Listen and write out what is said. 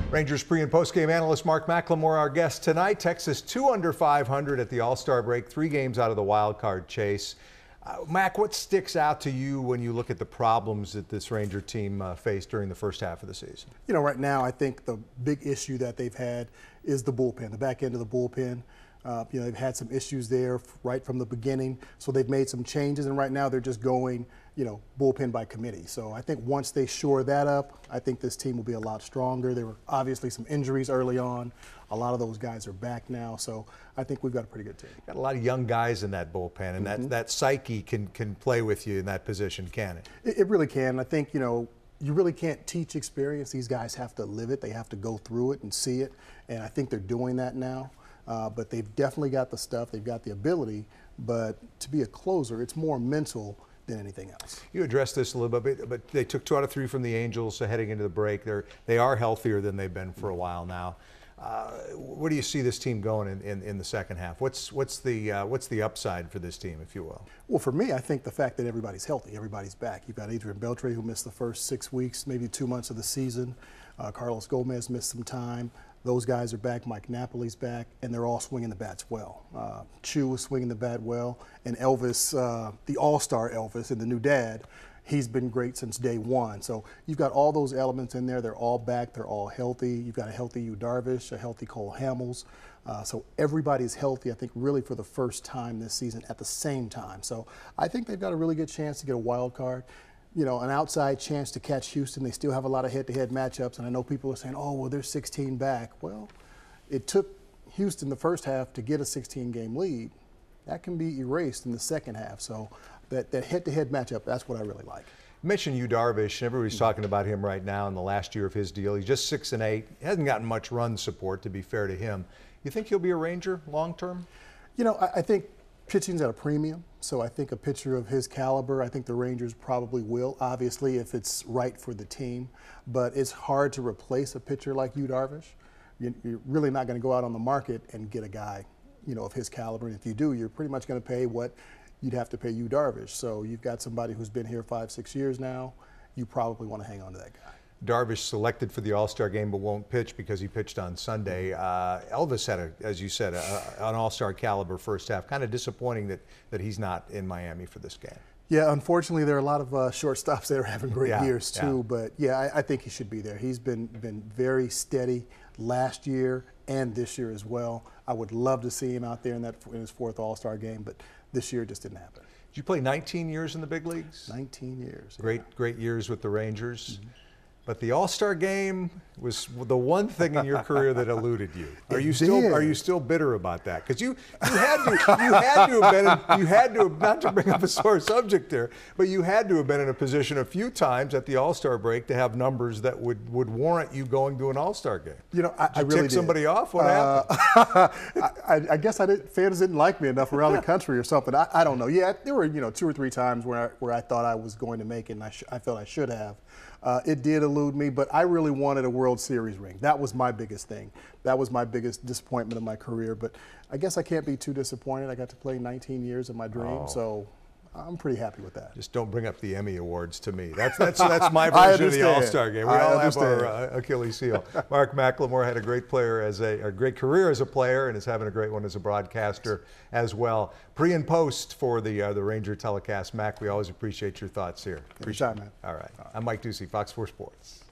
Rangers pre- and post-game analyst Mark McLemore, our guest tonight. Texas 2 under 500 at the All-Star break, 3 games out of the wild card chase. Mac, what sticks out to you when you look at the problems that this Ranger team faced during the first half of the season? You know, right now I think the big issue that they've had is the bullpen, the back end of the bullpen. You know, they've had some issues there right from the beginning, so they've made some changes, and right now they're just going, you know, bullpen by committee. So I think once they shore that up, I think this team will be a lot stronger. There were obviously some injuries early on. A lot of those guys are back now, so I think we've got a pretty good team. Got a lot of young guys in that bullpen, and that psyche can play with you in that position, can it? It really can. I think, you know, you really can't teach experience. These guys have to live it. They have to go through it and see it, and I think they're doing that now. But they've definitely got the stuff, they've got the ability, but to be a closer, it's more mental than anything else. You addressed this a little bit, but they took 2 out of 3 from the Angels heading into the break. They are healthier than they've been for a while now. Where do you see this team going in the second half? What's the upside for this team, if you will? Well, for me, I think the fact that everybody's healthy, everybody's back. You've got Adrian Beltre, who missed the first 6 weeks, maybe 2 months of the season. Carlos Gomez missed some time. Those guys are back. Mike Napoli's back, and they're all swinging the bats well. Chu is swinging the bat well, and Elvis, the all-star Elvis and the new dad, he's been great since day one. So you've got all those elements in there. They're all back. They're all healthy. You've got a healthy Yu Darvish, a healthy Cole Hamels. So everybody's healthy, I think, really for the first time this season at the same time. So I think they've got a really good chance to get a wild card. You know, an outside chance to catch Houston. They still have a lot of head-to-head matchups, and I know people are saying, oh, well, they're 16 back. Well, it took Houston the first half to get a 16-game lead. That can be erased in the second half. So that head-to-head matchup, that's what I really like. You mentioned Yu Darvish. Everybody's talking about him right now in the last year of his deal. He's just 6-8. He hasn't gotten much run support, to be fair to him. You think he'll be a Ranger long-term? You know, I think pitching's at a premium, so I think a pitcher of his caliber, I think the Rangers probably will, obviously, if it's right for the team. But it's hard to replace a pitcher like Yu Darvish. You're really not going to go out on the market and get a guy, you know, of his caliber. And if you do, you're pretty much going to pay what you'd have to pay Yu Darvish. So you've got somebody who's been here 5-6 years now. You probably want to hang on to that guy. Darvish selected for the All-Star game but won't pitch because he pitched on Sunday. Elvis had, as you said, an All-Star caliber first half. Kind of disappointing that he's not in Miami for this game. Yeah, unfortunately, there are a lot of shortstops that are having great years too. But yeah, I think he should be there. He's been very steady last year and this year as well. I would love to see him out there in his 4th All-Star game, but this year it just didn't happen. Did you play 19 years in the big leagues? 19 years. Great years with the Rangers. But the All-Star game was the one thing in your career that eluded you. Are you still bitter about that? Because you had to have not to bring up a sore subject there, but you had to have been in a position a few times at the All-Star break to have numbers that would warrant you going to an All-Star game. You know, I really tick somebody off. What happened? I guess fans didn't like me enough around the country or something. I don't know. Yeah, there were 2 or 3 times where I thought I was going to make it, and I felt I should have. It did elude me, but I really wanted a World Series ring. That was my biggest thing. That was my biggest disappointment of my career. But I guess I can't be too disappointed. I got to play 19 years of my dream, so I'm pretty happy with that. Just don't bring up the Emmy Awards to me. That's my version of the All-Star game. We all have our Achilles heel. Mark McLemore had a great career as a player and is having a great one as a broadcaster as well. Pre and post for the Ranger telecast. Mac, we always appreciate your thoughts here. Appreciate it, man. All right. I'm Mike Doocy, Fox 4 Sports.